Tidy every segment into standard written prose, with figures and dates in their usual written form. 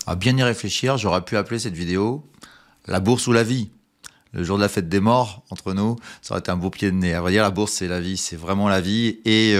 À bien y réfléchir, j'aurais pu appeler cette vidéo « La bourse ou la vie ». Le jour de la fête des morts, entre nous, ça aurait été un beau pied de nez. À vrai dire, la bourse, c'est la vie, c'est vraiment la vie. Et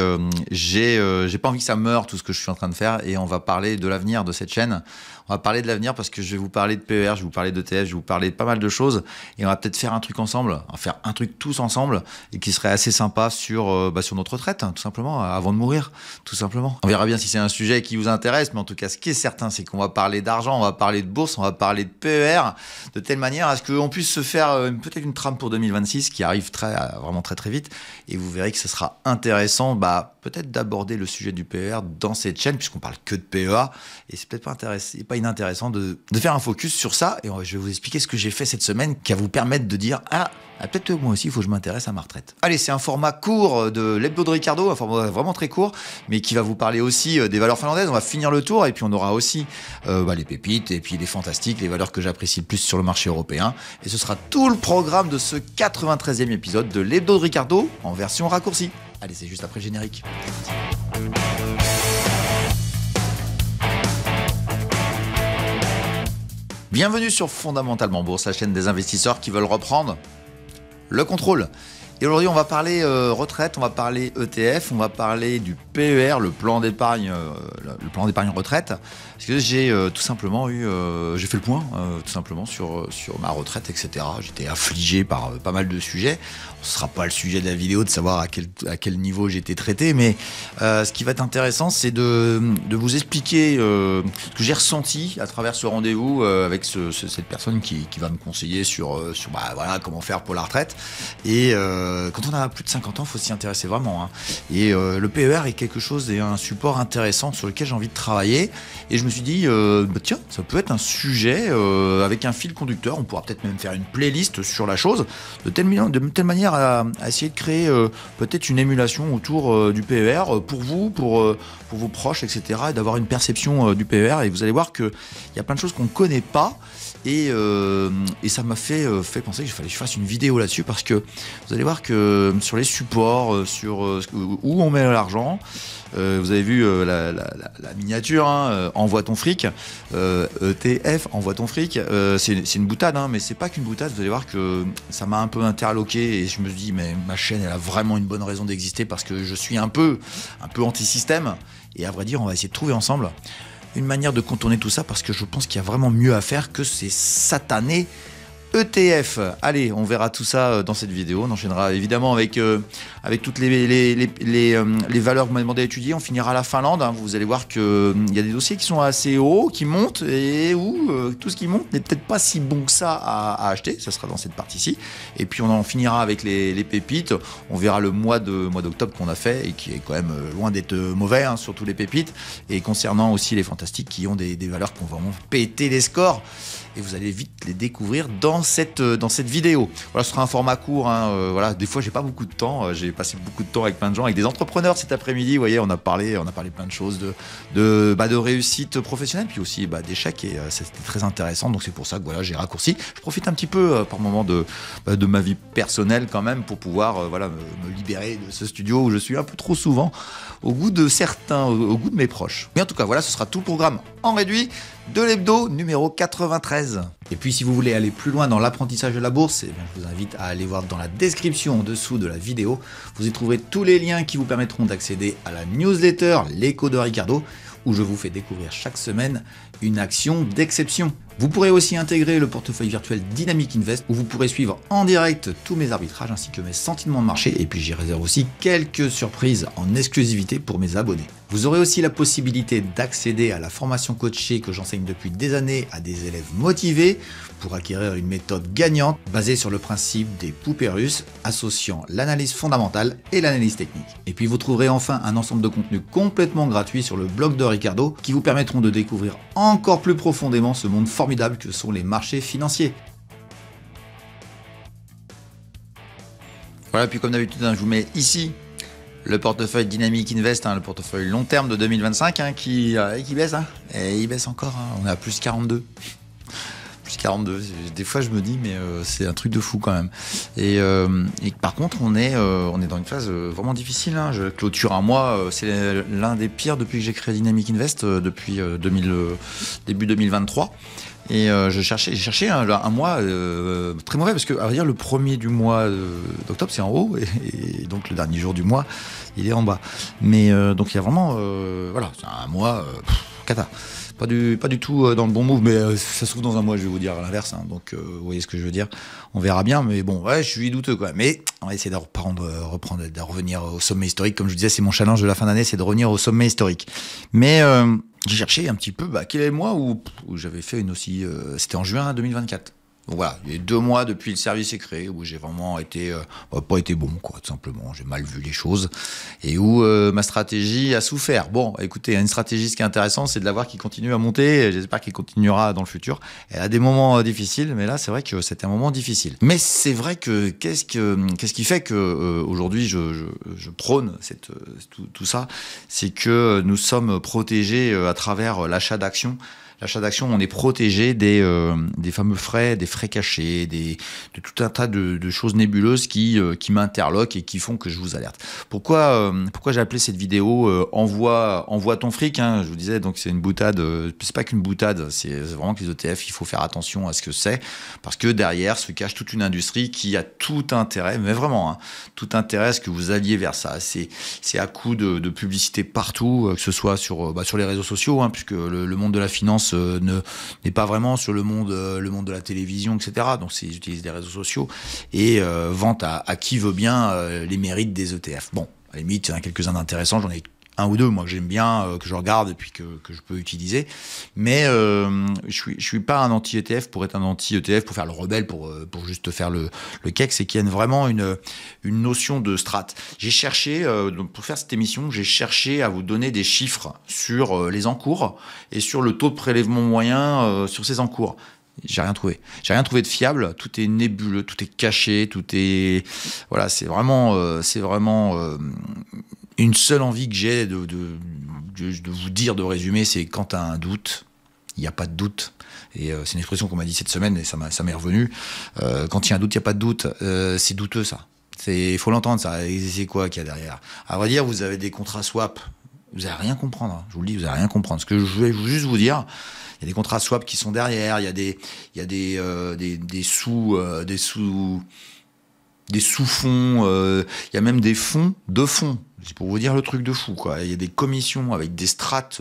j'ai pas envie que ça meure, tout ce que je suis en train de faire. Et on va parler de l'avenir de cette chaîne. On va parler de l'avenir parce que je vais vous parler de PER, je vais vous parler d'ETF, je vais vous parler de pas mal de choses. Et on va peut-être faire un truc ensemble, on va faire un truc tous ensemble et qui serait assez sympa sur notre retraite, hein, tout simplement, avant de mourir, tout simplement. On verra bien si c'est un sujet qui vous intéresse, mais en tout cas, ce qui est certain, c'est qu'on va parler d'argent, on va parler de bourse, on va parler de PER, de telle manière à ce qu'on puisse se faire peut-être une trame pour 2026 qui arrive vraiment très vite. Et vous verrez que ce sera intéressant, peut-être d'aborder le sujet du PER dans cette chaîne, puisqu'on parle que de PEA. Et c'est peut-être pas inintéressant de faire un focus sur ça. Et je vais vous expliquer ce que j'ai fait cette semaine qui va vous permettre de dire « Ah, peut-être moi aussi, il faut que je m'intéresse à ma retraite. » Allez, c'est un format court de l'hebdo de Ricardo, un format vraiment très court, mais qui va vous parler aussi des valeurs finlandaises. On va finir le tour et puis on aura aussi les pépites et puis les fantastiques, les valeurs que j'apprécie le plus sur le marché européen. Et ce sera tout le programme de ce 93e épisode de l'hebdo de Ricardo en version raccourcie. Allez, c'est juste après le générique. Bienvenue sur Fondamentalement Bourse, la chaîne des investisseurs qui veulent reprendre le contrôle. Et aujourd'hui, on va parler retraite, on va parler ETF, on va parler du PER, le plan d'épargne retraite. Parce que j'ai tout simplement j'ai fait le point tout simplement sur ma retraite, etc. J'étais affligé par pas mal de sujets. Ce sera pas le sujet de la vidéo de savoir à quel niveau j'ai été traité, mais ce qui va être intéressant, c'est de vous expliquer ce que j'ai ressenti à travers ce rendez-vous avec cette personne qui va me conseiller sur voilà, comment faire pour la retraite. Et quand on a plus de 50 ans, il faut s'y intéresser vraiment, hein. Et le PER est quelque chose et un support intéressant sur lequel j'ai envie de travailler. Et je me suis dit, tiens, ça peut être un sujet avec un fil conducteur. On pourra peut-être même faire une playlist sur la chose, de telle manière à essayer de créer peut-être une émulation autour du PER pour vous, pour vos proches, etc. Et d'avoir une perception du PER. Et vous allez voir qu'il y a plein de choses qu'on ne connaît pas. Et ça m'a fait penser qu'il fallait que je fasse une vidéo là-dessus, parce que vous allez voir que sur les supports, où on met l'argent, vous avez vu la miniature, hein, envoie ton fric, ETF, envoie ton fric, c'est une boutade, hein, mais c'est pas qu'une boutade. Vous allez voir que ça m'a un peu interloqué et je me dis, mais ma chaîne, elle a vraiment une bonne raison d'exister, parce que je suis un peu anti-système. Et à vrai dire, on va essayer de trouver ensemble une manière de contourner tout ça, parce que je pense qu'il y a vraiment mieux à faire que ces satanés ETF. Allez, on verra tout ça dans cette vidéo. On enchaînera évidemment avec toutes les valeurs que vous m'avez demandé d'étudier. On finira la Finlande, hein. Vous allez voir qu'il y a des dossiers qui sont assez hauts, qui montent, et où tout ce qui monte n'est peut-être pas si bon que ça à acheter. Ça sera dans cette partie-ci. Et puis on en finira avec les pépites. On verra le mois d'octobre qu'on a fait, et qui est quand même loin d'être mauvais, hein, surtout les pépites. Et concernant aussi les fantastiques, qui ont des valeurs qui vont vraiment péter les scores. Et vous allez vite les découvrir dans cette vidéo. Voilà, ce sera un format court, hein, voilà. Des fois, j'ai pas beaucoup de temps. J'ai passé beaucoup de temps avec plein de gens, avec des entrepreneurs cet après-midi. Vous voyez, on a parlé plein de choses, de réussite professionnelle, puis aussi d'échecs. Et c'était très intéressant. Donc c'est pour ça que voilà, j'ai raccourci. Je profite un petit peu par moment de ma vie personnelle quand même, pour pouvoir me libérer de ce studio où je suis un peu trop souvent, au goût de certains, au goût de mes proches. Mais en tout cas, voilà, ce sera tout le programme en réduit de l'hebdo numéro 93. Et puis si vous voulez aller plus loin dans l'apprentissage de la bourse, je vous invite à aller voir dans la description en dessous de la vidéo. Vous y trouverez tous les liens qui vous permettront d'accéder à la newsletter L'écho de Ricardo, où je vous fais découvrir chaque semaine une action d'exception. Vous pourrez aussi intégrer le portefeuille virtuel Dynamic Invest, où vous pourrez suivre en direct tous mes arbitrages ainsi que mes sentiments de marché. Et puis j'y réserve aussi quelques surprises en exclusivité pour mes abonnés. Vous aurez aussi la possibilité d'accéder à la formation coachée que j'enseigne depuis des années à des élèves motivés, pour acquérir une méthode gagnante basée sur le principe des poupées russes, associant l'analyse fondamentale et l'analyse technique. Et puis vous trouverez enfin un ensemble de contenus complètement gratuits sur le blog de Ricardo, qui vous permettront de découvrir encore plus profondément ce monde formidable que sont les marchés financiers. Voilà, puis comme d'habitude, je vous mets ici le portefeuille Dynamic Invest, le portefeuille long terme de 2025, qui baisse, et il baisse encore, on est à plus 42. 42. Des fois, je me dis, mais c'est un truc de fou quand même. Et par contre, on est dans une phase vraiment difficile. Hein. Je clôture un mois. C'est l'un des pires depuis que j'ai créé Dynamic Invest, depuis début 2023. Et j'ai cherché un mois très mauvais parce que, à vrai dire, le premier du mois d'octobre, c'est en haut. Et donc, le dernier jour du mois, il est en bas. Mais donc, il y a vraiment... voilà, c'est un mois... cata. Pas du tout dans le bon move, mais ça se trouve dans un mois, je vais vous dire l'inverse. Hein, donc, vous voyez ce que je veux dire. On verra bien, mais bon, ouais, je suis douteux, quoi. Mais on va essayer de revenir au sommet historique. Comme je disais, c'est mon challenge de la fin d'année, c'est de revenir au sommet historique. Mais j'ai cherché un petit peu quel est le mois où j'avais fait une aussi... c'était en juin 2024. Donc voilà, il y a 2 mois depuis le service est créé où j'ai vraiment été pas été bon, quoi, tout simplement. J'ai mal vu les choses et où ma stratégie a souffert. Bon, écoutez, une stratégie, ce qui est intéressant, c'est de la voir qui continue à monter. J'espère qu'il continuera dans le futur. Elle a des moments difficiles, mais là, c'est vrai que c'était un moment difficile. Mais c'est vrai que qu'est-ce qui fait que aujourd'hui je prône tout ça, c'est que nous sommes protégés à travers l'achat d'actions. L'achat d'actions, on est protégé des fameux frais, des frais cachés, de tout un tas de choses nébuleuses qui m'interloquent et qui font que je vous alerte. Pourquoi j'ai appelé cette vidéo envoie ton fric, hein, je vous disais, donc c'est une boutade, c'est pas qu'une boutade, c'est vraiment que les ETF, il faut faire attention à ce que c'est, parce que derrière se cache toute une industrie qui a tout intérêt, mais vraiment, hein, tout intérêt à ce que vous alliez vers ça. C'est à coup de publicité partout, que ce soit sur les réseaux sociaux, hein, puisque le monde de la finance n'est pas vraiment sur le monde de la télévision, etc. Donc ils utilisent des réseaux sociaux et vendent à qui veut bien les mérites des ETF. Bon, à la limite, il y en a quelques-uns d'intéressants, j'en ai un ou deux, moi, que j'aime bien, que je regarde et puis que je peux utiliser. Mais je suis pas un anti-ETF pour être un anti-ETF, pour faire le rebelle, pour juste faire le cake. C'est qu'il y a vraiment une notion de strat. J'ai cherché, pour faire cette émission, j'ai cherché à vous donner des chiffres sur les encours et sur le taux de prélèvement moyen sur ces encours. J'ai rien trouvé. J'ai rien trouvé de fiable. Tout est nébuleux, tout est caché, tout est... Voilà, c'est vraiment une seule envie que j'ai de vous dire, de résumer, c'est quand tu as un doute, il n'y a pas de doute. Et c'est une expression qu'on m'a dit cette semaine et ça m'est revenu. Quand il y a un doute, il n'y a pas de doute. C'est douteux, ça. Il faut l'entendre, ça. Et c'est quoi qu'il y a derrière? À vrai dire, vous avez des contrats swap. Vous n'allez rien comprendre. Hein. Je vous le dis, vous n'allez rien comprendre. Ce que je vais juste vous dire, il y a des contrats swap qui sont derrière. Il y a des sous-fonds, il y a même des fonds de fonds. C'est pour vous dire le truc de fou, quoi. Il y a des commissions avec des strates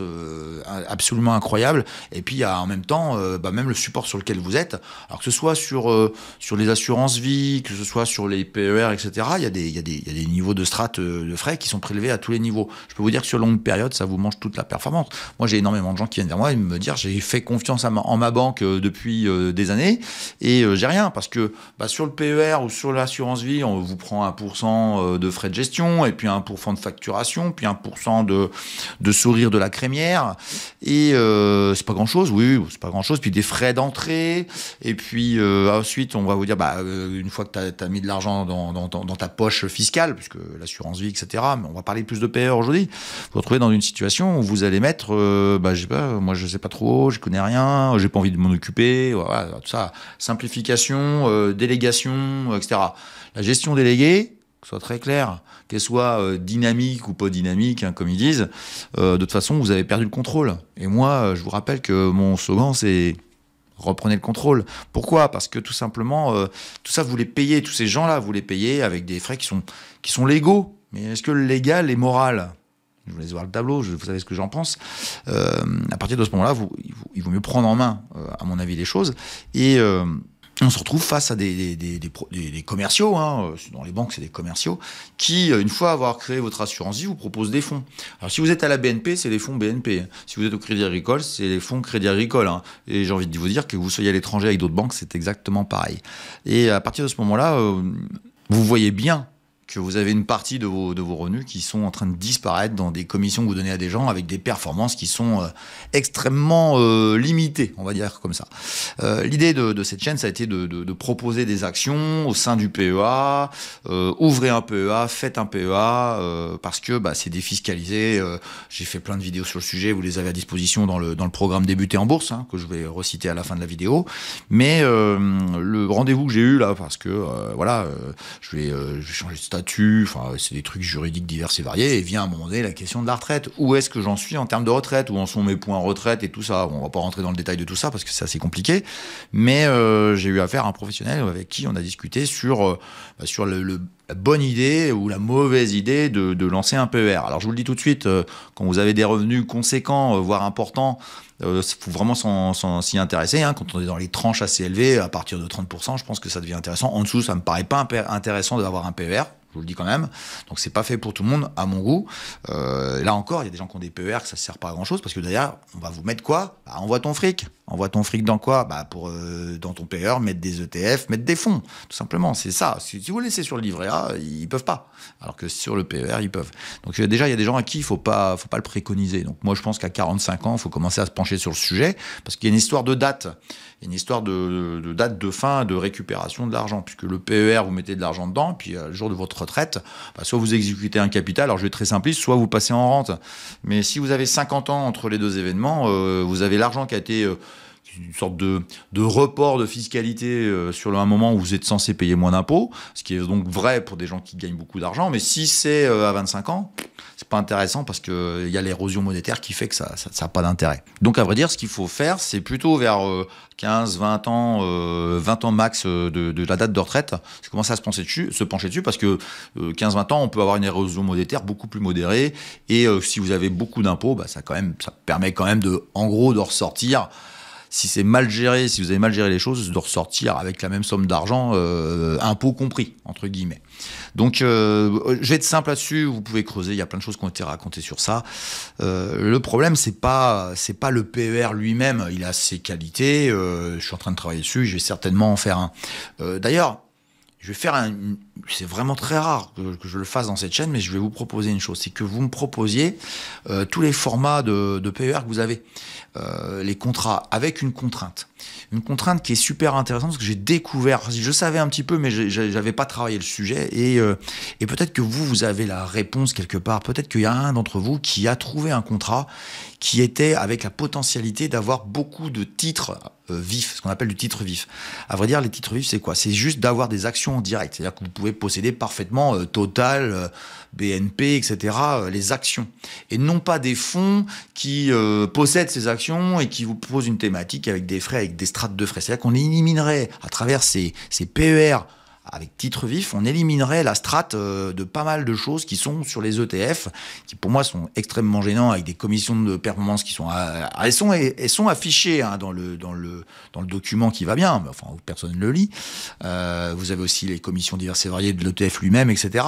absolument incroyables. Et puis il y a en même temps, même le support sur lequel vous êtes. Alors que ce soit sur les assurances vie, que ce soit sur les PER, etc. Il y a des niveaux de strates de frais qui sont prélevés à tous les niveaux. Je peux vous dire que sur longue période, ça vous mange toute la performance. Moi, j'ai énormément de gens qui viennent vers moi et me dire j'ai fait confiance en ma banque depuis des années et j'ai rien parce que sur le PER ou sur l'assurance vie, on vous prend 1% de frais de gestion et puis 1% de facturation, puis 1% de sourire de la crémière, et c'est pas grand chose, oui, c'est pas grand chose, puis des frais d'entrée, et puis ensuite on va vous dire, une fois que tu as mis de l'argent dans ta poche fiscale, puisque l'assurance vie, etc., mais on va parler plus de PER aujourd'hui, vous vous retrouvez dans une situation où vous allez mettre, je sais pas, moi je sais pas trop, je connais rien, j'ai pas envie de m'en occuper, voilà, tout ça, simplification, délégation, etc. La gestion déléguée, que ce soit très clair, qu'elle soit dynamique ou pas dynamique, hein, comme ils disent, de toute façon, vous avez perdu le contrôle. Et moi, je vous rappelle que mon slogan, c'est reprenez le contrôle. Pourquoi? Parce que tout simplement, tout ça, vous les payez, tous ces gens-là, vous les payez avec des frais qui sont légaux. Mais est-ce que le légal est moral? Je vous laisse voir le tableau, vous savez ce que j'en pense. À partir de ce moment-là, il vaut mieux prendre en main, à mon avis, les choses. Et... on se retrouve face à des commerciaux, hein, dans les banques c'est des commerciaux, qui, une fois avoir créé votre assurance vie, vous proposent des fonds. Alors si vous êtes à la BNP, c'est les fonds BNP. Si vous êtes au Crédit Agricole, c'est les fonds Crédit Agricole. Hein. Et j'ai envie de vous dire que vous soyez à l'étranger avec d'autres banques, c'est exactement pareil. Et à partir de ce moment-là, vous voyez bien que vous avez une partie de vos revenus qui sont en train de disparaître dans des commissions que vous donnez à des gens avec des performances qui sont extrêmement limitées, on va dire comme ça. L'idée de cette chaîne, ça a été de proposer des actions au sein du PEA, ouvrez un PEA, faites un PEA, parce que c'est défiscalisé. J'ai fait plein de vidéos sur le sujet, vous les avez à disposition dans le programme Débuter en bourse, que je vais reciter à la fin de la vidéo. Mais le rendez-vous que j'ai eu là, parce que je vais changer de statut, enfin c'est des trucs juridiques divers et variés, et vient à un moment donné la question de la retraite. Où est-ce que j'en suis en termes de retraite? Où en sont mes points retraite et tout ça? On va pas rentrer dans le détail de tout ça parce que c'est assez compliqué, mais j'ai eu affaire à un professionnel avec qui on a discuté sur la bonne idée ou la mauvaise idée de lancer un PER. Alors je vous le dis tout de suite, quand vous avez des revenus conséquents, voire importants, il faut vraiment s'y intéresser. Quand on est dans les tranches assez élevées, à partir de 30%, je pense que ça devient intéressant. En dessous, ça me paraît pas intéressant d'avoir un PER. Je vous le dis quand même. Donc c'est pas fait pour tout le monde, à mon goût. Là encore, il y a des gens qui ont des PER que ça ne sert pas à grand chose parce que derrière, on va vous mettre quoi? Envoie ton fric. Envoie ton fric dans quoi? Pour dans ton PER, mettre des ETF, mettre des fonds. Tout simplement, c'est ça. Si vous laissez sur le livret A, ils peuvent pas. Alors que sur le PER, ils peuvent. Donc déjà, il y a des gens à qui il faut pas le préconiser. Donc moi, je pense qu'à 45 ans, il faut commencer à se pencher sur le sujet parce qu'il y a une histoire de date. Il y a une histoire de date de fin de récupération de l'argent, puisque le PER, vous mettez de l'argent dedans, puis le jour de votre retraite, soit vous exécutez un capital, alors je vais être très simpliste, soit vous passez en rente. Mais si vous avez 50 ans entre les deux événements, vous avez l'argent qui a été une sorte de report de fiscalité sur un moment où vous êtes censé payer moins d'impôts, ce qui est donc vrai pour des gens qui gagnent beaucoup d'argent, mais si c'est à 25 ans, c'est pas intéressant parce qu'il y a l'érosion monétaire qui fait que ça n'a pas d'intérêt. Donc à vrai dire, ce qu'il faut faire, c'est plutôt vers 15, 20 ans, 20 ans max de la date de retraite, c'est commencer à se pencher dessus parce que 15-20 ans, on peut avoir une érosion monétaire beaucoup plus modérée et si vous avez beaucoup d'impôts, ça permet quand même en gros de ressortir. Si c'est mal géré, si vous avez mal géré les choses, de ressortir avec la même somme d'argent, impôts compris, entre guillemets. Donc, je vais être simple là-dessus, vous pouvez creuser, il y a plein de choses qui ont été racontées sur ça. Le problème, c'est pas le PER lui-même, il a ses qualités, je suis en train de travailler dessus, je vais certainement en faire un. D'ailleurs, je vais faire c'est vraiment très rare que je le fasse dans cette chaîne, mais je vais vous proposer une chose, c'est que vous me proposiez tous les formats de PER que vous avez, les contrats avec une contrainte qui est super intéressante parce que j'ai découvert, je savais un petit peu, mais j'avais pas travaillé le sujet et peut-être que vous avez la réponse quelque part, peut-être qu'il y a un d'entre vous qui a trouvé un contrat qui était avec la potentialité d'avoir beaucoup de titres vifs, ce qu'on appelle du titre vif. À vrai dire, les titres vifs, c'est quoi? C'est juste d'avoir des actions en direct, c'est-à-dire que vous pouvez posséder parfaitement Total, BNP, etc., les actions. Et non pas des fonds qui possèdent ces actions et qui vous proposent une thématique avec des frais, avec des strates de frais. C'est-à-dire qu'on éliminerait à travers ces PER avec titre vif, on éliminerait la strate de pas mal de choses qui sont sur les ETF, qui pour moi sont extrêmement gênants, avec des commissions de performance qui sont, elles sont affichées dans le document qui va bien, mais enfin personne ne le lit. Vous avez aussi les commissions diverses et variées de l'ETF lui-même, etc.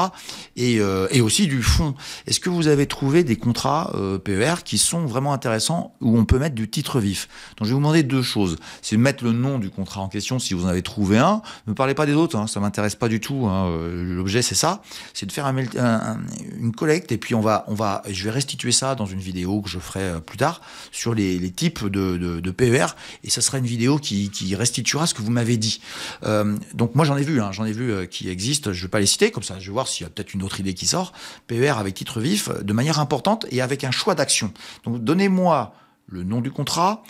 Et aussi du fonds. Est-ce que vous avez trouvé des contrats PER qui sont vraiment intéressants où on peut mettre du titre vif? Donc je vais vous demander deux choses. C'est de mettre le nom du contrat en question si vous en avez trouvé un. Ne parlez pas des autres, ça m'intéresse pas du tout. L'objet c'est ça, c'est de faire une collecte et puis je vais restituer ça dans une vidéo que je ferai plus tard sur les types de PER et ça sera une vidéo qui restituera ce que vous m'avez dit. Donc moi j'en ai vu qui existent, je vais pas les citer comme ça, je vais voir s'il y a peut-être une autre idée qui sort. PER avec titre vif de manière importante et avec un choix d'action. Donc donnez-moi le nom du contrat,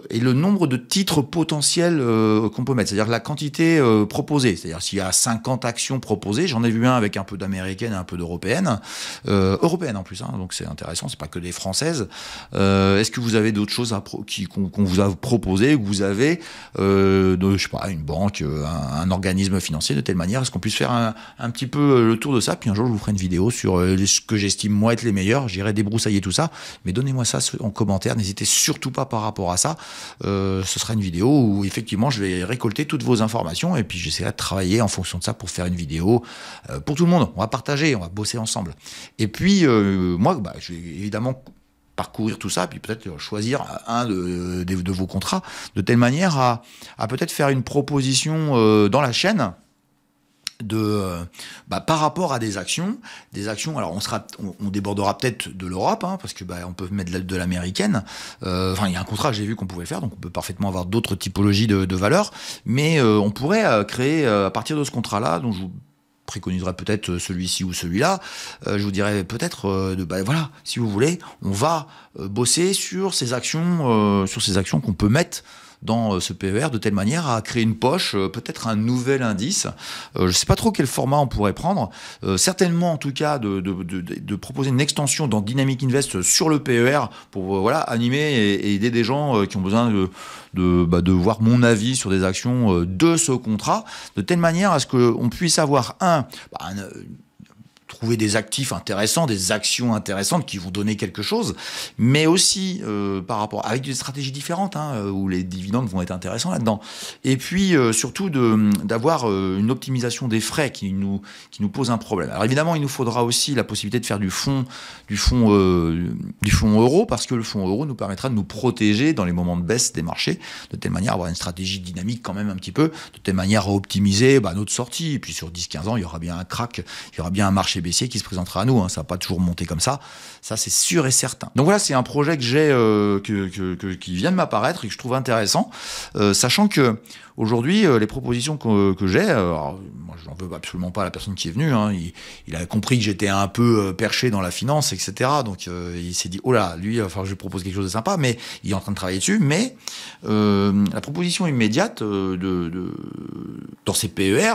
et le nombre de titres potentiels qu'on peut mettre, c'est-à-dire la quantité proposée. C'est-à-dire s'il y a 50 actions proposées, j'en ai vu un avec un peu d'américaine et un peu d'européenne, européenne en plus, donc c'est intéressant, c'est pas que des françaises. Est-ce que vous avez d'autres choses qu'on vous a proposé, ou que vous avez, je sais pas, une banque, un organisme financier, de telle manière, est-ce qu'on puisse faire un petit peu le tour de ça, puis un jour je vous ferai une vidéo sur ce que j'estime moi être les meilleurs, j'irai débroussailler tout ça, mais donnez-moi ça en commentaire, n'hésitez surtout pas par rapport à ça. Ce sera une vidéo où effectivement je vais récolter toutes vos informations et puis j'essaierai de travailler en fonction de ça pour faire une vidéo pour tout le monde. On va partager, on va bosser ensemble. Et puis moi, je vais évidemment parcourir tout ça, puis peut-être choisir un de vos contrats de telle manière à peut-être faire une proposition dans la chaîne par rapport à des actions, alors on débordera peut-être de l'Europe, hein, parce que on peut mettre de l'américaine. Enfin, il y a un contrat, j'ai vu qu'on pouvait faire, donc on peut parfaitement avoir d'autres typologies de valeurs, mais on pourrait créer à partir de ce contrat-là, dont je vous préconiserais peut-être celui-ci ou celui-là, je vous dirais peut-être voilà, si vous voulez, on va bosser sur ces actions qu'on peut mettre dans ce PER de telle manière à créer une poche, peut-être un nouvel indice. Je ne sais pas trop quel format on pourrait prendre. Certainement, en tout cas, de proposer une extension dans Dynamic Invest sur le PER pour voilà, animer et aider des gens qui ont besoin de voir mon avis sur des actions de ce contrat, de telle manière à ce qu'on puisse avoir trouver des actifs intéressants, des actions intéressantes qui vont donner quelque chose, mais aussi par rapport avec des stratégies différentes, hein, où les dividendes vont être intéressants là-dedans. Et puis surtout d'avoir une optimisation des frais qui nous pose un problème. Alors évidemment, il nous faudra aussi la possibilité de faire du fonds euro, parce que le fonds euro nous permettra de nous protéger dans les moments de baisse des marchés, de telle manière à avoir une stratégie dynamique quand même un petit peu, de telle manière à optimiser notre sortie. Et puis sur 10-15 ans, il y aura bien un crack, il y aura bien un marché baissier qui se présentera à nous, hein. Ça va pas toujours monter comme ça c'est sûr et certain. Donc voilà, c'est un projet que j'ai qui vient de m'apparaître et que je trouve intéressant, sachant que aujourd'hui les propositions que j'ai, moi je n'en veux absolument pas à la personne qui est venue, hein. Il a compris que j'étais un peu perché dans la finance, etc. Donc il s'est dit, oh là, lui il va falloir que je lui propose quelque chose de sympa, mais il est en train de travailler dessus. Mais la proposition immédiate dans ces PER,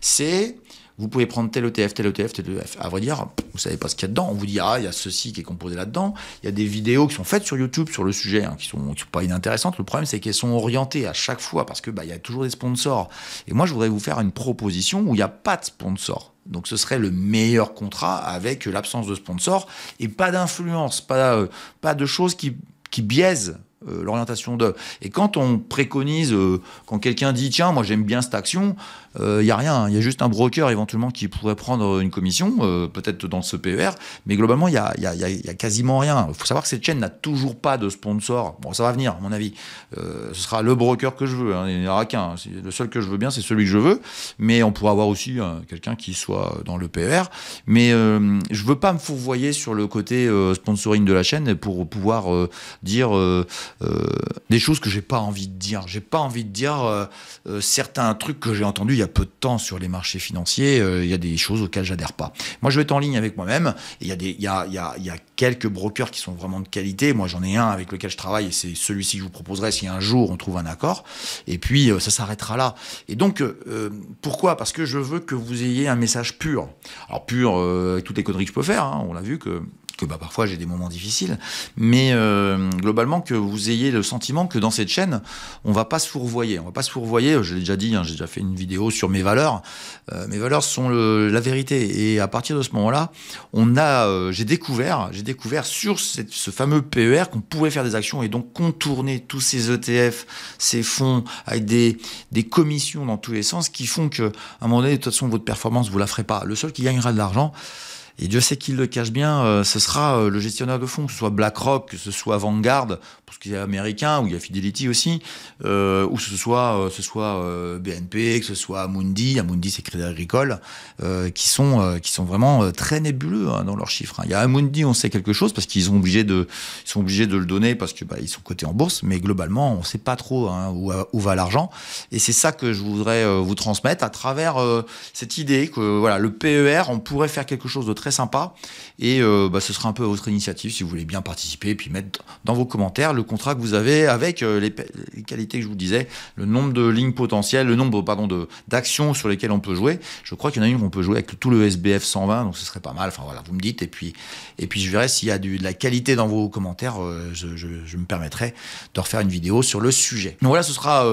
c'est vous pouvez prendre tel ETF, tel ETF, tel ETF. À vrai dire, vous savez pas ce qu'il y a dedans. On vous dit, il y a ceci qui est composé là-dedans. Il y a des vidéos qui sont faites sur YouTube sur le sujet, hein, qui sont pas inintéressantes. Le problème, c'est qu'elles sont orientées à chaque fois parce que il y a toujours des sponsors. Et moi, je voudrais vous faire une proposition où il n'y a pas de sponsor. Donc, ce serait le meilleur contrat avec l'absence de sponsor et pas d'influence, pas de choses qui biaisent l'orientation de. Et quand on préconise, quand quelqu'un dit tiens, moi j'aime bien cette action, il y a rien, il y a juste un broker éventuellement qui pourrait prendre une commission, peut-être dans ce PER, mais globalement il y a quasiment rien. Il faut savoir que cette chaîne n'a toujours pas de sponsor. Bon, ça va venir à mon avis. Ce sera le broker que je veux, hein. Il n'y en aura qu'un. Le seul que je veux bien, c'est celui que je veux, mais on pourra avoir aussi quelqu'un qui soit dans le PER. Mais je veux pas me fourvoyer sur le côté sponsoring de la chaîne pour pouvoir dire des choses que j'ai pas envie de dire. J'ai pas envie de dire certains trucs que j'ai entendus il y a peu de temps sur les marchés financiers. Il y a des choses auxquelles j'adhère pas. Moi, je vais être en ligne avec moi-même. Il y a quelques brokers qui sont vraiment de qualité. Moi, j'en ai un avec lequel je travaille et c'est celui-ci que je vous proposerai si un jour on trouve un accord. Et puis, ça s'arrêtera là. Et donc, pourquoi ? Parce que je veux que vous ayez un message pur. Alors, pur, avec toutes les conneries que je peux faire, hein, on l'a vu que parfois j'ai des moments difficiles, mais globalement que vous ayez le sentiment que dans cette chaîne, on va pas se fourvoyer. On va pas se fourvoyer, je l'ai déjà dit, hein, j'ai déjà fait une vidéo sur mes valeurs. Mes valeurs sont la vérité. Et à partir de ce moment-là, j'ai découvert sur ce fameux PER qu'on pouvait faire des actions et donc contourner tous ces ETF, ces fonds, avec des commissions dans tous les sens qui font qu'à un moment donné, de toute façon, votre performance, vous la ferez pas. Le seul qui gagnera de l'argent, et Dieu sait qu'il le cache bien, ce sera le gestionnaire de fonds, que ce soit BlackRock, que ce soit Vanguard, parce qu'il y a américain, ou il y a Fidelity aussi, ou que ce soit BNP, que ce soit Amundi c'est Crédit Agricole, qui sont vraiment très nébuleux, hein, dans leurs chiffres. Il y a Amundi, on sait quelque chose parce qu'ils sont obligés de le donner parce que ils sont cotés en bourse, mais globalement on sait pas trop, hein, où va l'argent. Et c'est ça que je voudrais vous transmettre à travers cette idée que voilà, le PER, on pourrait faire quelque chose de très sympa et ce sera un peu votre initiative si vous voulez bien participer et puis mettre dans vos commentaires le contrat que vous avez avec les qualités que je vous disais, le nombre de lignes potentielles, le nombre d'actions sur lesquelles on peut jouer. Je crois qu'il y en a une qu'on peut jouer avec tout le SBF 120, donc ce serait pas mal. Enfin voilà, vous me dites et puis je verrai s'il y a de la qualité dans vos commentaires. Je me permettrai de refaire une vidéo sur le sujet. Donc voilà, ce sera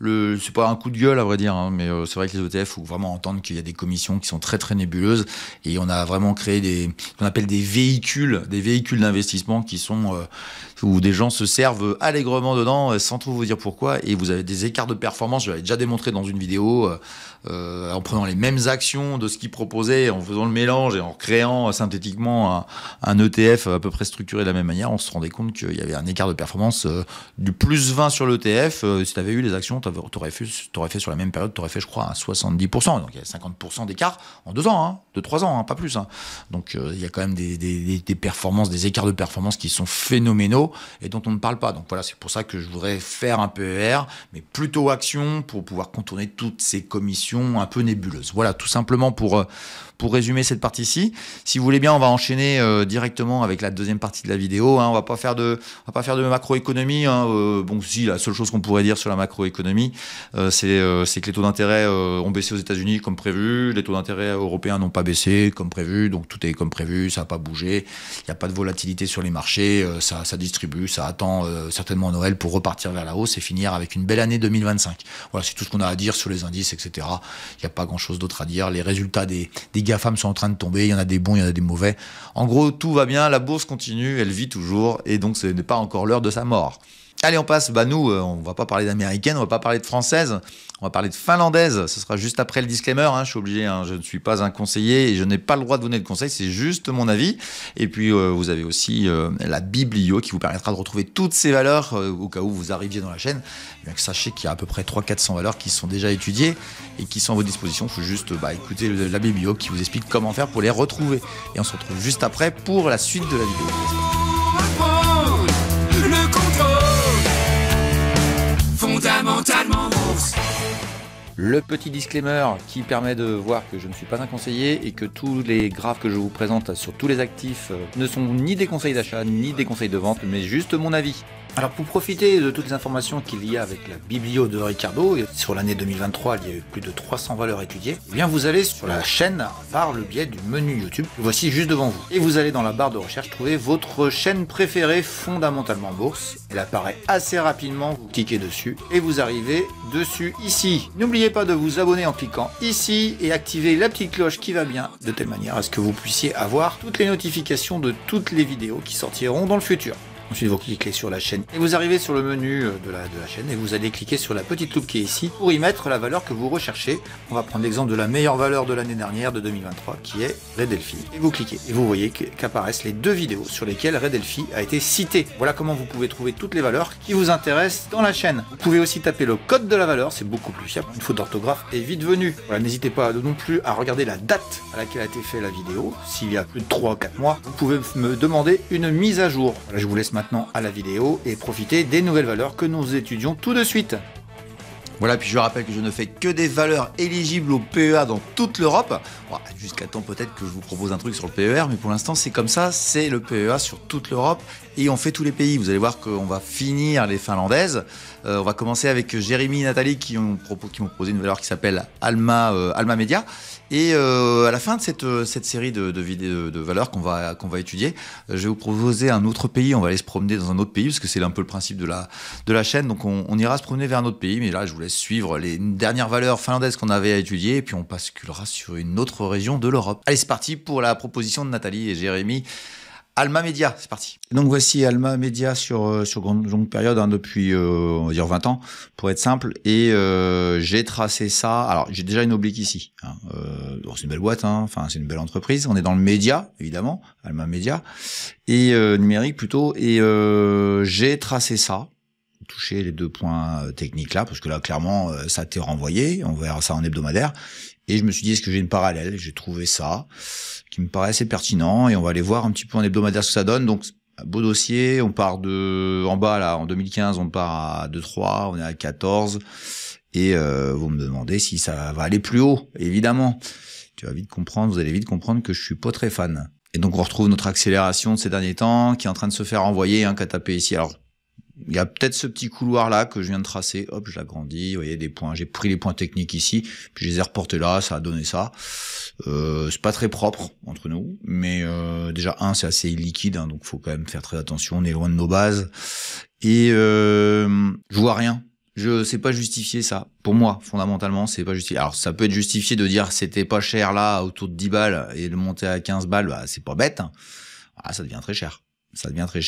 c'est pas un coup de gueule à vrai dire, hein, mais c'est vrai que les ETF, faut vraiment entendre qu'il y a des commissions qui sont très très nébuleuses et on a vraiment notamment créé qu'on appelle des véhicules d'investissement qui sont où des gens se servent allègrement dedans sans trop vous dire pourquoi, et vous avez des écarts de performance. Je l'avais déjà démontré dans une vidéo en prenant les mêmes actions de ce qu'ils proposaient, en faisant le mélange et en créant synthétiquement un ETF à peu près structuré de la même manière. On se rendait compte qu'il y avait un écart de performance du plus 20 sur l'ETF. Si tu avais eu les actions, t'aurais fait sur la même période, t'aurais fait je crois à 70%. Donc il y a 50% d'écart en 2 ans, hein, de 3 ans, hein, pas plus. Hein. Donc il y a quand même des performances, des écarts de performance qui sont phénoménaux et dont on ne parle pas. Donc voilà, c'est pour ça que je voudrais faire un PER, mais plutôt action pour pouvoir contourner toutes ces commissions un peu nébuleuses. Voilà, tout simplement pour résumer cette partie-ci. Si vous voulez bien, on va enchaîner directement avec la deuxième partie de la vidéo. Hein. On va pas faire de macroéconomie. Hein. Bon, si, la seule chose qu'on pourrait dire sur la macroéconomie, c'est que les taux d'intérêt ont baissé aux États-Unis comme prévu, les taux d'intérêt européens n'ont pas baissé comme prévu, donc tout est comme prévu, ça n'a pas bougé, il n'y a pas de volatilité sur les marchés, ça distribue, ça attend certainement Noël pour repartir vers la hausse et finir avec une belle année 2025. Voilà, c'est tout ce qu'on a à dire sur les indices, etc. Il n'y a pas grand-chose d'autre à dire. Les résultats des GAFAM sont en train de tomber, il y en a des bons, il y en a des mauvais. En gros, tout va bien, la bourse continue, elle vit toujours, et donc ce n'est pas encore l'heure de sa mort. Allez, on passe, nous, on va pas parler d'américaine, on va pas parler de française, on va parler de finlandaise. Ce sera juste après le disclaimer, hein, je suis obligé, hein, je ne suis pas un conseiller et je n'ai pas le droit de donner de conseils, c'est juste mon avis. Et puis, vous avez aussi la biblio qui vous permettra de retrouver toutes ces valeurs au cas où vous arriviez dans la chaîne. Eh bien, sachez qu'il y a à peu près 300-400 valeurs qui sont déjà étudiées et qui sont à votre disposition. Il faut juste écouter la biblio qui vous explique comment faire pour les retrouver. Et on se retrouve juste après pour la suite de la vidéo. Le contrôle fondamentalement bourse. Le petit disclaimer qui permet de voir que je ne suis pas un conseiller et que tous les graphes que je vous présente sur tous les actifs ne sont ni des conseils d'achat ni des conseils de vente, mais juste mon avis. Alors pour profiter de toutes les informations qu'il y a avec la biblio de Ricardo, et sur l'année 2023 il y a eu plus de 300 valeurs étudiées, eh bien vous allez sur la chaîne par le biais du menu YouTube, que voici juste devant vous. Et vous allez dans la barre de recherche trouver votre chaîne préférée fondamentalement bourse. Elle apparaît assez rapidement, vous cliquez dessus et vous arrivez dessus ici. N'oubliez pas de vous abonner en cliquant ici et activer la petite cloche qui va bien, de telle manière à ce que vous puissiez avoir toutes les notifications de toutes les vidéos qui sortiront dans le futur. Ensuite, vous cliquez sur la chaîne et vous arrivez sur le menu de la chaîne et vous allez cliquer sur la petite loupe qui est ici pour y mettre la valeur que vous recherchez. On va prendre l'exemple de la meilleure valeur de l'année dernière, de 2023, qui est Red Delphi. Et vous cliquez et vous voyez qu'apparaissent les deux vidéos sur lesquelles Red Delphi a été cité. Voilà comment vous pouvez trouver toutes les valeurs qui vous intéressent dans la chaîne. Vous pouvez aussi taper le code de la valeur, c'est beaucoup plus fiable. Une faute d'orthographe est vite venue. Voilà, n'hésitez pas non plus à regarder la date à laquelle a été faite la vidéo. S'il y a plus de 3 ou 4 mois, vous pouvez me demander une mise à jour. Voilà, je vous laisse maintenant à la vidéo et profiter des nouvelles valeurs que nous étudions tout de suite. Voilà, puis je rappelle que je ne fais que des valeurs éligibles au PEA dans toute l'Europe. Bon, jusqu'à temps peut-être que je vous propose un truc sur le PER, mais pour l'instant c'est comme ça, c'est le PEA sur toute l'Europe et on fait tous les pays. Vous allez voir qu'on va finir les finlandaises. On va commencer avec Jérémy et Nathalie qui m'ont proposé une valeur qui s'appelle Alma Media. Et à la fin de cette série de valeurs qu'on va étudier, je vais vous proposer un autre pays. On va aller se promener dans un autre pays parce que c'est un peu le principe de la chaîne. Donc on ira se promener vers un autre pays, mais là je vous laisse suivre les dernières valeurs finlandaises qu'on avait à étudier et puis on basculera sur une autre région de l'Europe. Allez, c'est parti pour la proposition de Nathalie et Jérémy. Alma Media, c'est parti. Donc voici Alma Media sur longue période, hein, depuis on va dire 20 ans pour être simple, et j'ai tracé ça. Alors j'ai déjà une oblique ici, hein. C'est une belle boîte, hein. Enfin c'est une belle entreprise. On est dans le média évidemment, Alma Media et numérique plutôt, et j'ai tracé ça. Toucher les 2 points techniques là, parce que là clairement ça a été renvoyé. On verra ça en hebdomadaire. Et je me suis dit, est-ce que j'ai une parallèle? J'ai trouvé ça qui me paraît assez pertinent et on va aller voir un petit peu en hebdomadaire ce que ça donne. Donc, beau dossier, on part en bas là, en 2015, on part à 2,3, on est à 14 et vous me demandez si ça va aller plus haut, évidemment. Vous allez vite comprendre que je suis pas très fan. Et donc, on retrouve notre accélération de ces derniers temps qui est en train de se faire envoyer, hein, qu'a tapé ici. Alors, il y a peut-être ce petit couloir là que je viens de tracer, hop, je l'agrandis, vous voyez des points, j'ai pris les points techniques ici, puis je les ai reportés là, ça a donné ça. C'est pas très propre entre nous, mais déjà c'est assez liquide, donc faut quand même faire très attention, on est loin de nos bases, et je vois rien C'est pas justifié ça. Pour moi, fondamentalement, c'est pas justifié. Alors, ça peut être justifié de dire c'était pas cher là, autour de 10 balles, et le monter à 15 balles, bah, c'est pas bête. Ah, ça devient très cher. Ça devient très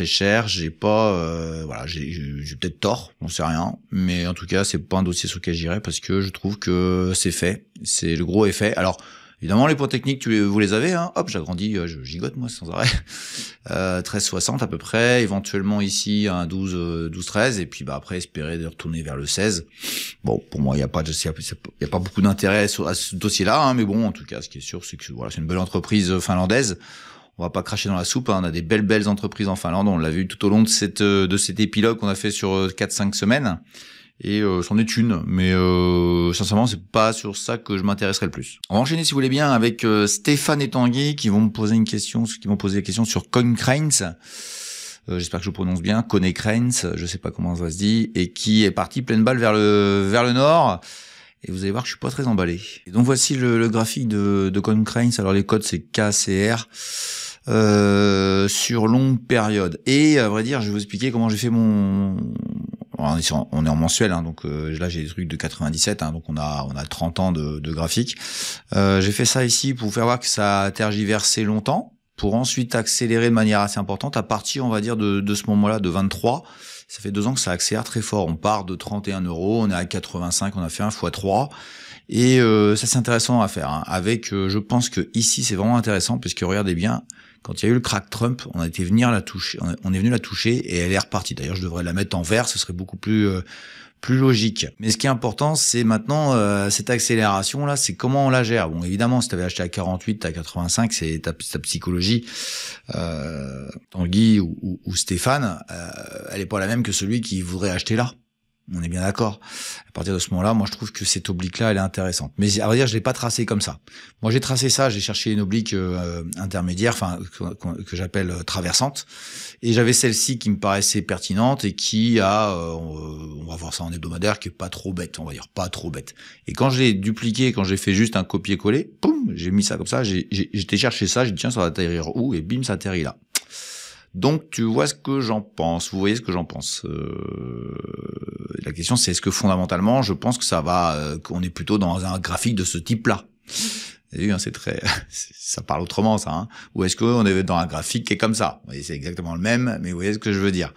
cher. J'ai pas, voilà, j'ai peut-être tort, on sait rien. Mais en tout cas, c'est pas un dossier sur lequel j'irai parce que je trouve que c'est fait. C'est le gros effet. Alors, évidemment, les points techniques, vous les avez, hein. Hop, j'agrandis, je gigote, moi, sans arrêt. 13,60 à peu près, éventuellement ici, un 12,13, et puis, bah, après, espérer de retourner vers le 16. Bon, pour moi, il y a pas beaucoup d'intérêt à ce dossier-là, hein, mais bon, en tout cas, ce qui est sûr, c'est que, voilà, c'est une belle entreprise finlandaise. On va pas cracher dans la soupe, hein. On a des belles entreprises en Finlande, on l'a vu tout au long de cet épilogue qu'on a fait sur 4-5 semaines. Et c'en est une, mais sincèrement, c'est pas sur ça que je m'intéresserai le plus. On va enchaîner, si vous voulez bien, avec Stéphane et Tanguy qui vont me poser des questions sur Konecranes. J'espère que je prononce bien, Konecranes, je sais pas comment ça se dit, et qui est parti pleine balle vers le nord. Et vous allez voir que je suis pas très emballé. Et donc voici le graphique de Konecranes. Alors les codes c'est KCR. Sur longue période. Et à vrai dire, je vais vous expliquer comment j'ai fait mon... On est en mensuel, hein, donc là j'ai des trucs de 97, hein, donc on a 30 ans de graphique. J'ai fait ça ici pour vous faire voir que ça a tergiversé longtemps, pour ensuite accélérer de manière assez importante à partir, on va dire, de ce moment-là, de 23. Ça fait 2 ans que ça accélère très fort. On part de 31 €, on est à 85, on a fait 1 x 3. Et ça c'est intéressant à faire, hein, avec, je pense que ici c'est vraiment intéressant, parce que regardez bien, quand il y a eu le crack Trump, on est venu la toucher et elle est repartie. D'ailleurs, je devrais la mettre en vert, ce serait beaucoup plus logique. Mais ce qui est important, c'est maintenant cette accélération là, c'est comment on la gère. Bon, évidemment, si tu avais acheté à 48, à 85, c'est ta psychologie. Tanguy ou Stéphane, elle est pas la même que celui qui voudrait acheter là. On est bien d'accord. À partir de ce moment-là, moi, je trouve que cette oblique-là, elle est intéressante. Mais à vrai dire, je l'ai pas tracé comme ça. Moi, j'ai tracé ça, j'ai cherché une oblique intermédiaire, enfin que j'appelle traversante. Et j'avais celle-ci qui me paraissait pertinente et qui a, on va voir ça en hebdomadaire, qui est pas trop bête, on va dire, pas trop bête. Et quand je l'ai dupliqué, quand j'ai fait juste un copier-coller, poum, j'ai mis ça comme ça, j'ai été chercher ça, j'ai dit tiens, ça va atterrir où? Et bim, ça atterrit là. Donc tu vois ce que j'en pense, vous voyez ce que j'en pense. La question c'est est-ce que fondamentalement je pense que ça va, qu'on est plutôt dans un graphique de ce type-là. Vous avez vu, hein, c'est très, ça parle autrement ça. Hein. Ou est-ce qu'on est dans un graphique qui est comme ça? Vous voyez, c'est exactement le même, mais vous voyez ce que je veux dire.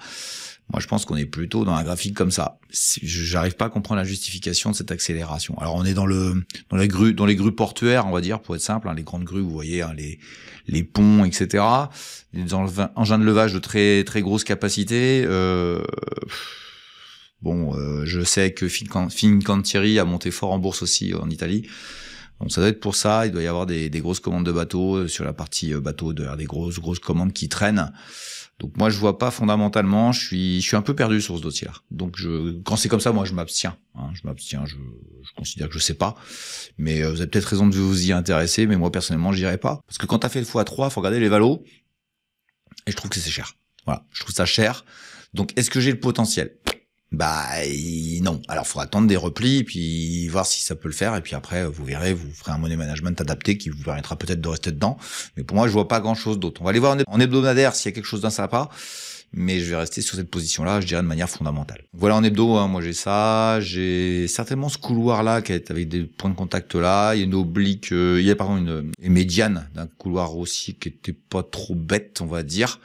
Moi, je pense qu'on est plutôt dans un graphique comme ça. J'arrive pas à comprendre la justification de cette accélération. Alors, on est dans les grues portuaires, on va dire, pour être simple, hein, les grandes grues, vous voyez, hein, les ponts, etc. Des engins de levage de très très grosse capacité. Je sais que Fincantieri a monté fort en bourse aussi en Italie. Donc ça doit être pour ça. Il doit y avoir des grosses commandes de bateaux sur la partie bateau, des grosses commandes qui traînent. Donc moi je vois pas fondamentalement, je suis un peu perdu sur ce dossier-là. Donc quand c'est comme ça, moi je m'abstiens. Hein, je considère que je sais pas. Mais vous avez peut-être raison de vous y intéresser, mais moi personnellement j'irai pas. Parce que quand t'as fait le x3, faut regarder les valos. Et je trouve que c'est cher. Voilà, je trouve ça cher. Donc est-ce que j'ai le potentiel ? Bah non. Alors faudra attendre des replis puis voir si ça peut le faire et puis après vous verrez, vous ferez un money management adapté qui vous permettra peut-être de rester dedans. Mais pour moi je vois pas grand chose d'autre. On va aller voir en hebdomadaire s'il y a quelque chose d'un sympa, mais je vais rester sur cette position-là, je dirais de manière fondamentale. Voilà en hebdo, hein, moi j'ai ça, j'ai certainement ce couloir-là qui est avec des points de contact là, il y a une oblique, il y a pardon une médiane d'un couloir aussi qui était pas trop bête on va dire,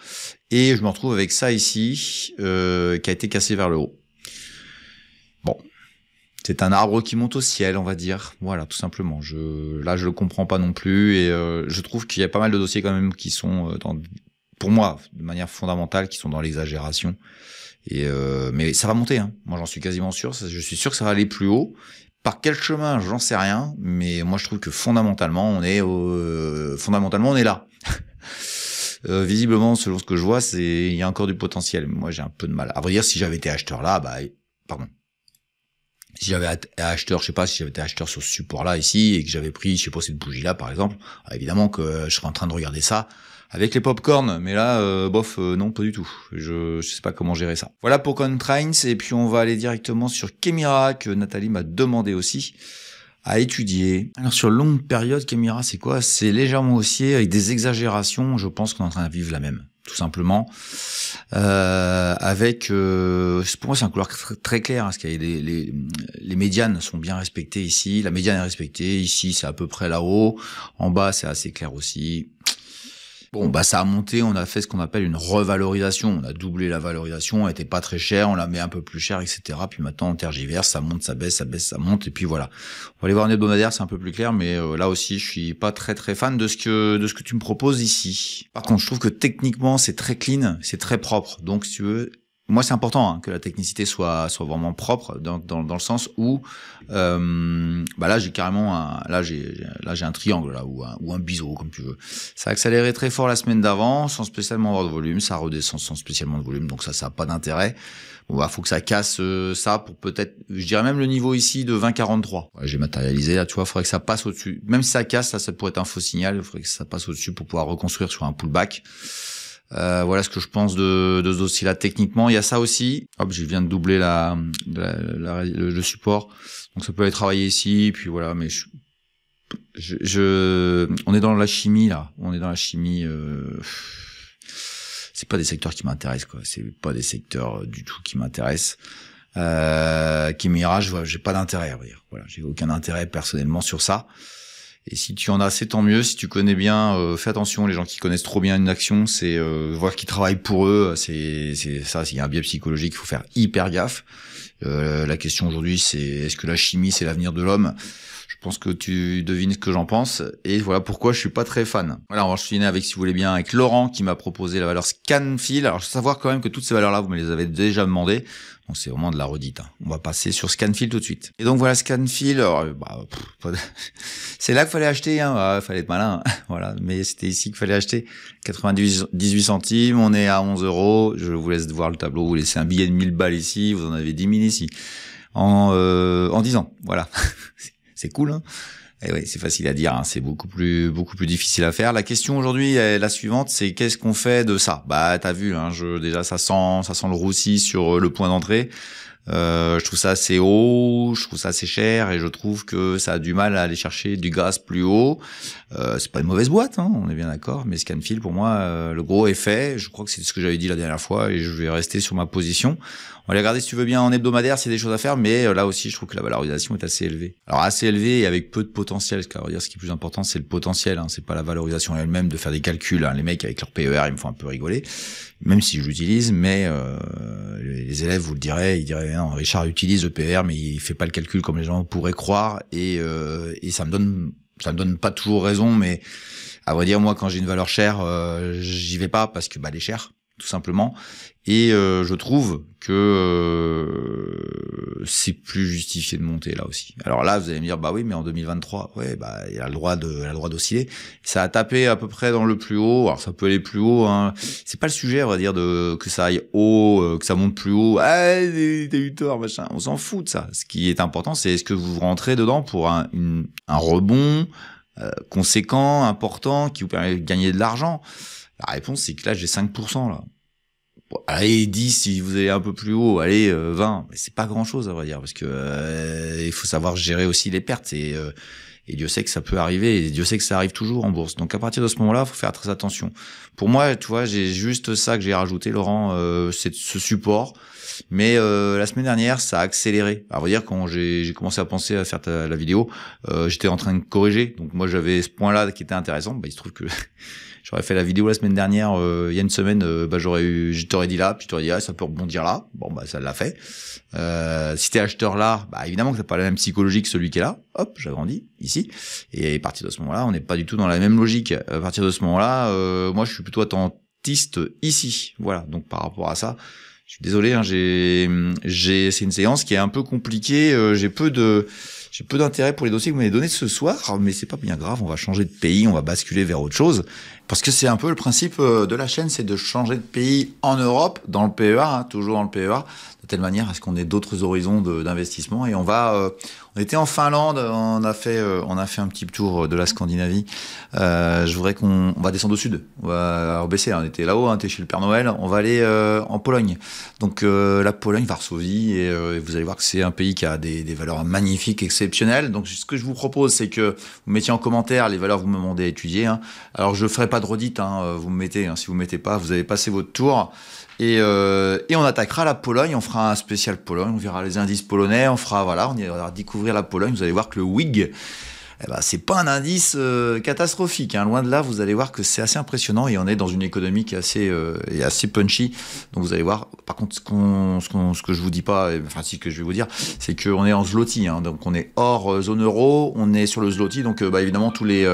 et je me retrouve avec ça ici qui a été cassé vers le haut. Bon, c'est un arbre qui monte au ciel, on va dire. Voilà, tout simplement. Je le comprends pas non plus, et je trouve qu'il y a pas mal de dossiers quand même qui sont pour moi, de manière fondamentale, qui sont dans l'exagération. Et mais ça va monter. Hein. Moi, j'en suis quasiment sûr. Je suis sûr que ça va aller plus haut. Par quel chemin, j'en sais rien. Mais moi, je trouve que fondamentalement, on est là. Visiblement, selon ce que je vois, il y a encore du potentiel. Moi, j'ai un peu de mal. À vrai dire, si j'avais été acheteur là, si j'avais été acheteur, je sais pas, si j'avais été acheteur sur ce support-là ici et que j'avais pris, je sais pas, cette bougie-là par exemple, évidemment que je serais en train de regarder ça avec les pop-corn, mais là, non, pas du tout. Je sais pas comment gérer ça. Voilà pour Konecranes, et puis on va aller directement sur Kemira, que Nathalie m'a demandé aussi à étudier. Alors sur longue période, Kemira, c'est quoi ? C'est légèrement haussier avec des exagérations. Je pense qu'on est en train de vivre la même. tout simplement. Avec, pour moi, c'est un couloir très clair, parce qu'il y a les médianes sont bien respectées ici. La médiane est respectée. Ici, c'est à peu près là-haut. En bas, c'est assez clair aussi. Bon, bah, ça a monté. On a fait ce qu'on appelle une revalorisation. On a doublé la valorisation. Elle était pas très chère. On la met un peu plus chère, etc. Puis maintenant, on tergiverse. Ça monte, ça baisse, ça baisse, ça monte. Et puis voilà. On va aller voir un hebdomadaire. C'est un peu plus clair. Mais là aussi, je suis pas très fan de ce que tu me proposes ici. Par contre, je trouve que techniquement, c'est très clean. C'est très propre. Donc, si tu veux, moi, c'est important que la technicité soit vraiment propre dans le sens où bah là j'ai carrément là j'ai un triangle là ou un biseau comme tu veux. Ça a accéléré très fort la semaine d'avant sans spécialement avoir de volume, ça redescend sans spécialement de volume, donc ça a pas d'intérêt. Bon bah faut que ça casse ça pour peut-être, je dirais même le niveau ici de 20,43. Ouais, j'ai matérialisé là, tu vois, faudrait que ça passe au-dessus. Même si ça casse, ça pourrait être un faux signal, il faudrait que ça passe au-dessus pour pouvoir reconstruire sur un pullback. Voilà ce que je pense de ce dossier-là techniquement. Il y a ça aussi. Hop, je viens de doubler le support. Donc ça peut aller travailler ici, puis voilà. Mais on est dans la chimie là. On est dans la chimie. C'est pas des secteurs qui m'intéressent quoi. C'est pas des secteurs du tout qui m'intéressent. Qui Mirage, j'ai pas d'intérêt à dire. Voilà, j'ai aucun intérêt personnellement sur ça. Et si tu en as, c'est tant mieux. Si tu connais bien, fais attention. Les gens qui connaissent trop bien une action, c'est voir qu'ils travaillent pour eux. C'est ça. S'il y a un biais psychologique, il faut faire hyper gaffe. La question aujourd'hui, c'est est-ce que la chimie, c'est l'avenir de l'homme? Je pense que tu devines ce que j'en pense. Et voilà pourquoi je suis pas très fan. Voilà, on va finir avec, si vous voulez bien, avec Laurent qui m'a proposé la valeur Scanfil. Alors, je veux savoir quand même que toutes ces valeurs-là, vous me les avez déjà demandées. Donc c'est vraiment de la redite. On va passer sur Scanfil tout de suite. Et donc voilà Scanfil. C'est là qu'il fallait acheter. Fallait être malin. Voilà. Mais c'était ici qu'il fallait acheter. 98 centimes. On est à 11 €. Je vous laisse voir le tableau. Vous laissez un billet de 1000 balles ici. Vous en avez 10 000 ici. En 10 ans. Voilà. C'est cool. Hein. Et oui, c'est facile à dire, c'est beaucoup plus difficile à faire. La question aujourd'hui est la suivante, c'est qu'est-ce qu'on fait de ça? Bah, t'as vu, déjà ça sent le roussi sur le point d'entrée. Je trouve ça assez haut, je trouve ça assez cher et je trouve que ça a du mal à aller chercher du gaz plus haut. C'est pas une mauvaise boîte, on est bien d'accord, mais Scanfil pour moi, le gros est fait. Je crois que c'est ce que j'avais dit la dernière fois et je vais rester sur ma position. On va aller regarder si tu veux bien en hebdomadaire s'il y a des choses à faire, mais là aussi je trouve que la valorisation est assez élevée. Alors assez élevée et avec peu de potentiel, ce qui est plus important c'est le potentiel, c'est pas la valorisation elle-même, de faire des calculs. Les mecs avec leur PER ils me font un peu rigoler, même si je l'utilise, mais les élèves vous le diraient, ils diraient non, Richard utilise le PER mais il fait pas le calcul comme les gens pourraient croire et ça me donne pas toujours raison, mais à vrai dire moi quand j'ai une valeur chère, j'y vais pas parce que elle est chère tout simplement. Et je trouve que c'est plus justifié de monter là aussi. Alors là, vous allez me dire, bah oui, mais en 2023, ouais, bah il a le droit d'osciller. Ça a tapé à peu près dans le plus haut. Alors ça peut aller plus haut. C'est pas le sujet, on va dire, que ça aille haut, que ça monte plus haut. Ah, t'as eu tort, machin. On s'en fout de ça. Ce qui est important, c'est est-ce que vous rentrez dedans pour un rebond conséquent, important, qui vous permet de gagner de l'argent. La réponse, c'est que là, j'ai 5% là. Bon, allez, 10 si vous allez un peu plus haut, allez, 20. Mais c'est pas grand-chose, à vrai dire, parce que il faut savoir gérer aussi les pertes. Et Dieu sait que ça peut arriver, et Dieu sait que ça arrive toujours en bourse. Donc à partir de ce moment-là, faut faire très attention. Pour moi, tu vois, j'ai juste ça que j'ai rajouté, Laurent, c'est ce support. Mais la semaine dernière, ça a accéléré. À vrai dire, quand j'ai commencé à penser à faire la vidéo, j'étais en train de corriger. Donc moi, j'avais ce point-là qui était intéressant. Bah, il se trouve que j'aurais fait la vidéo la semaine dernière, il y a une semaine, je t'aurais dit là, puis je t'aurais dit ça peut rebondir là. Bon bah ça l'a fait. Si t'es acheteur là, bah évidemment que t'as pas la même psychologie que celui qui est là. Hop, j'agrandis ici. Et à partir de ce moment-là, on n'est pas du tout dans la même logique. À partir de ce moment-là, moi je suis plutôt attentiste ici. Voilà. Donc par rapport à ça, je suis désolé, c'est une séance qui est un peu compliquée. J'ai peu d'intérêt pour les dossiers que vous m'avez donnés ce soir, mais c'est pas bien grave, on va changer de pays, on va basculer vers autre chose. Parce que c'est un peu le principe de la chaîne, c'est de changer de pays en Europe, dans le PEA, toujours dans le PEA, de telle manière à ce qu'on ait d'autres horizons d'investissement. Et on était en Finlande, on a fait un petit tour de la Scandinavie. Je voudrais qu'on va descendre au sud, on va rebaisser. On était là-haut, on était chez le Père Noël. On va aller en Pologne. Donc la Pologne, Varsovie, et vous allez voir que c'est un pays qui a des valeurs magnifiques, exceptionnelles. Donc ce que je vous propose, c'est que vous mettiez en commentaire les valeurs que vous me demandez à étudier. Alors je ferai pas pas de redite, hein, vous me mettez, hein, si vous ne mettez pas, vous avez passé votre tour. Et on attaquera la Pologne, on fera un spécial Pologne, on verra les indices polonais, on ira découvrir la Pologne. Vous allez voir que le WIG, c'est pas un indice catastrophique, hein. Loin de là, vous allez voir que c'est assez impressionnant et on est dans une économie qui est assez punchy. Donc vous allez voir, par contre, ce que je vous dis pas, enfin si que je vais vous dire, c'est qu'on est en zloty, hein. Donc on est hors zone euro, on est sur le zloty, donc évidemment tous les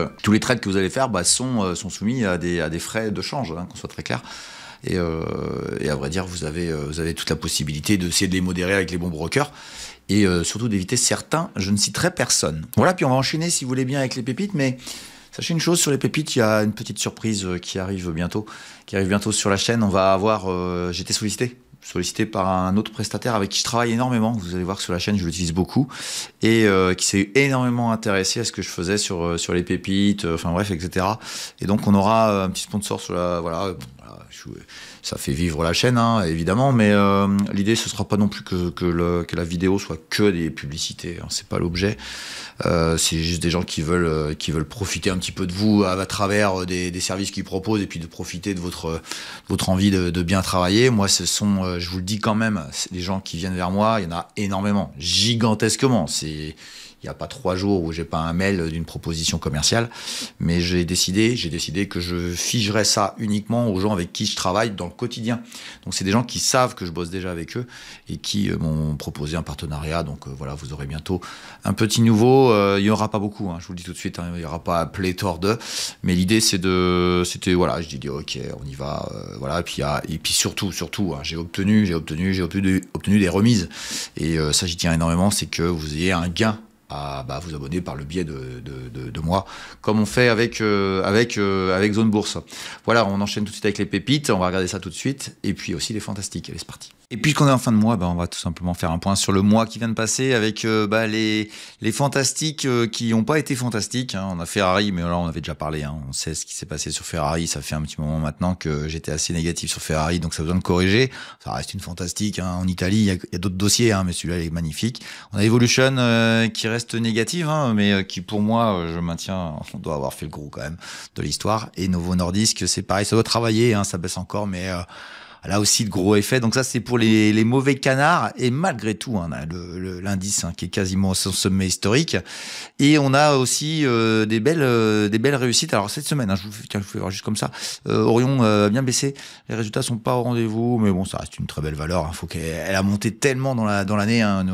trades que vous allez faire sont soumis à des frais de change, hein, qu'on soit très clair. Et à vrai dire, vous avez toute la possibilité d'essayer de les modérer avec les bons brokers et surtout d'éviter certains, je ne citerai personne. Voilà, puis on va enchaîner si vous voulez bien avec les pépites, mais sachez une chose, sur les pépites, il y a une petite surprise qui arrive bientôt sur la chaîne. On va avoir, j'ai été sollicité par un autre prestataire avec qui je travaille énormément. Vous allez voir que sur la chaîne, je l'utilise beaucoup et qui s'est énormément intéressé à ce que je faisais sur les pépites, enfin bref, etc. Et donc, on aura un petit sponsor sur ça fait vivre la chaîne, hein, évidemment, mais l'idée, ce sera pas non plus que la vidéo soit que des publicités, hein, c'est pas l'objet. C'est juste des gens qui veulent profiter un petit peu de vous à travers des services qu'ils proposent et puis de profiter de votre envie de bien travailler. Moi, ce sont, je vous le dis quand même, les gens qui viennent vers moi, il y en a énormément, gigantesquement. Il n'y a pas 3 jours où j'ai pas un mail d'une proposition commerciale, mais j'ai décidé que je figerais ça uniquement aux gens avec qui je travaille dans le quotidien. Donc c'est des gens qui savent que je bosse déjà avec eux et qui m'ont proposé un partenariat. Donc voilà, vous aurez bientôt un petit nouveau. Il n'y aura pas beaucoup, hein, je vous le dis tout de suite, hein, il n'y aura pas pléthore de. Mais l'idée c'était voilà, je dis ok, on y va, voilà. Et puis surtout, hein, j'ai obtenu des remises et ça j'y tiens énormément, c'est que vous ayez un gain à vous abonner par le biais de moi, comme on fait avec Zone Bourse. Voilà, on enchaîne tout de suite avec les pépites, on va regarder ça tout de suite, et puis aussi les fantastiques. Allez, c'est parti. Et puisqu'on est en fin de mois, on va tout simplement faire un point sur le mois qui vient de passer avec les fantastiques qui n'ont pas été fantastiques, hein. On a Ferrari, mais là on avait déjà parlé, hein. On sait ce qui s'est passé sur Ferrari, ça fait un petit moment maintenant que j'étais assez négatif sur Ferrari, donc ça a besoin de corriger. Ça reste une fantastique, hein. En Italie, il y a d'autres dossiers, hein, mais celui-là il est magnifique. On a Evolution qui reste négative, hein, mais qui pour moi, je maintiens, on doit avoir fait le gros quand même de l'histoire. Et Novo Nordisk, c'est pareil, ça doit travailler, hein, ça baisse encore, mais là aussi, de gros effets. Donc ça, c'est pour les mauvais canards. Et malgré tout, hein, l'indice, hein, qui est quasiment au sommet historique. Et on a aussi des belles réussites. Alors cette semaine, hein, je vous fais voir juste comme ça. Orion a bien baissé. Les résultats sont pas au rendez-vous, mais bon, ça reste une très belle valeur, hein. Faut qu'elle a monté tellement dans l'année. Hein,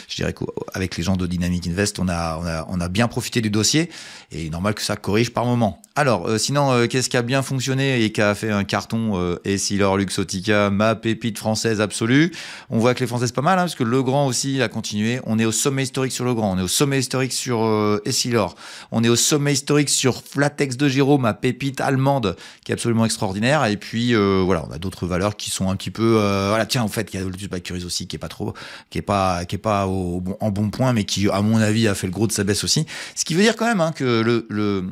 je dirais qu'avec les gens de Dynamic Invest, on a bien profité du dossier. Et normal que ça corrige par moment. Alors, sinon, qu'est-ce qui a bien fonctionné et qui a fait un carton Essilor Luxottica, ma pépite française absolue. On voit que les Françaises pas mal, hein, parce que Legrand aussi a continué. On est au sommet historique sur Legrand, on est au sommet historique sur Essilor, on est au sommet historique sur Flatex de Giro, ma pépite allemande, qui est absolument extraordinaire. Et puis voilà, on a d'autres valeurs qui sont un petit peu voilà, tiens, en fait, il y a Lotus Bakeries aussi qui est pas en bon point, mais qui, à mon avis, a fait le gros de sa baisse aussi. Ce qui veut dire quand même, hein, que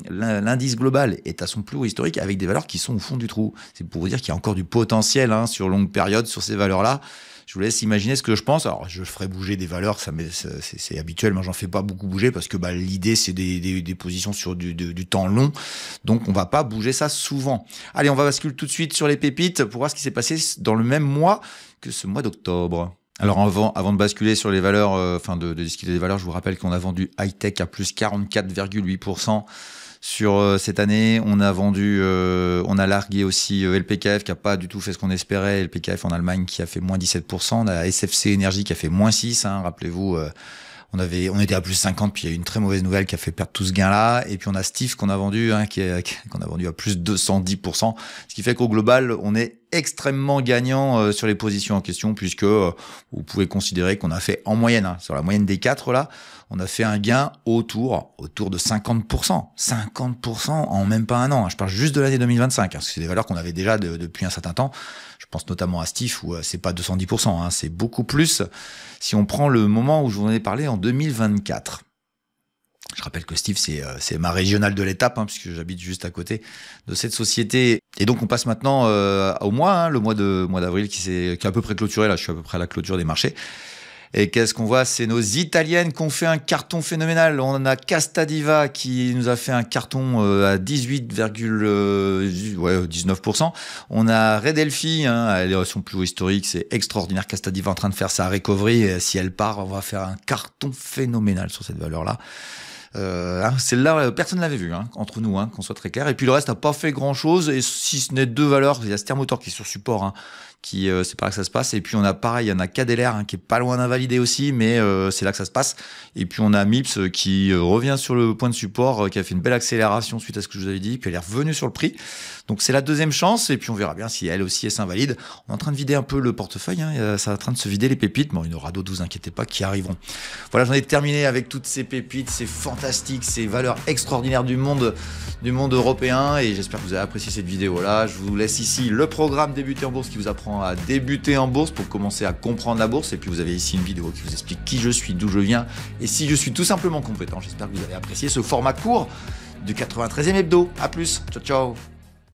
l'indice global est à son plus haut historique avec des valeurs qui sont au fond du trou. C'est pour vous dire qu'il y a encore du potentiel, hein, sur longue période sur ces valeurs-là. Je vous laisse imaginer ce que je pense. Alors, je ferai bouger des valeurs, c'est habituel, mais j'en fais pas beaucoup bouger parce que l'idée, c'est des positions sur du temps long. Donc, on va pas bouger ça souvent. Allez, on va basculer tout de suite sur les pépites pour voir ce qui s'est passé dans le même mois que ce mois d'octobre. Alors avant de basculer sur les valeurs, de discuter des valeurs, je vous rappelle qu'on a vendu high-tech à plus 44,8%. Sur cette année, on a largué aussi LPKF qui a pas du tout fait ce qu'on espérait. LPKF en Allemagne qui a fait moins 17%. On a SFC Énergie qui a fait moins 6%. Hein, rappelez-vous, on était à plus 50, puis il y a eu une très mauvaise nouvelle qui a fait perdre tout ce gain-là. Et puis on a Steve qu'on a vendu, hein, qu'on a vendu à plus 210%. Ce qui fait qu'au global, on est extrêmement gagnant sur les positions en question, puisque vous pouvez considérer qu'on a fait en moyenne, hein, sur la moyenne des 4 là, on a fait un gain autour de 50%. 50% en même pas un an. Hein. Je parle juste de l'année 2025, hein, parce que c'est des valeurs qu'on avait déjà depuis un certain temps. Je pense notamment à Steve, où c'est pas 210%, hein, c'est beaucoup plus si on prend le moment où je vous en ai parlé en 2024. Je rappelle que Steve, c'est ma régionale de l'étape, hein, puisque j'habite juste à côté de cette société. Et donc, on passe maintenant au mois, hein, le mois d'avril qui est à peu près clôturé. Là, je suis à peu près à la clôture des marchés. Et qu'est-ce qu'on voit? C'est nos Italiennes qui ont fait un carton phénoménal. On a Castadiva qui nous a fait un carton à 18,19%. On a Redelphi, elle est son plus haut historique, c'est extraordinaire. Castadiva en train de faire sa recovery. Et si elle part, on va faire un carton phénoménal sur cette valeur-là. Celle-là, personne ne l'avait vu, entre nous, qu'on soit très clair. Et puis le reste n'a pas fait grand-chose. Et si ce n'est deux valeurs, il y a Stermotor qui est sur support, c'est par là que ça se passe. Et puis on a pareil, il y en a KDLR qui est pas loin d'invalider aussi, mais c'est là que ça se passe. Et puis on a Mips qui revient sur le point de support, qui a fait une belle accélération suite à ce que je vous avais dit, puis elle est revenue sur le prix. Donc c'est la deuxième chance, et puis on verra bien si elle aussi elle s'invalide. On est en train de vider un peu le portefeuille, ça est en train de se vider les pépites, mais il y en aura d'autres, vous inquiétez pas, qui arriveront. Voilà, j'en ai terminé avec toutes ces pépites, c'est fantastique, ces valeurs extraordinaires du monde européen, et j'espère que vous avez apprécié cette vidéo-là. Je vous laisse ici le programme Débuter en bourse qui vous apprend à débuter en bourse pour commencer à comprendre la bourse, et puis vous avez ici une vidéo qui vous explique qui je suis, d'où je viens, et si je suis tout simplement compétent. J'espère que vous avez apprécié ce format court du 93e hebdo. A plus, ciao ciao.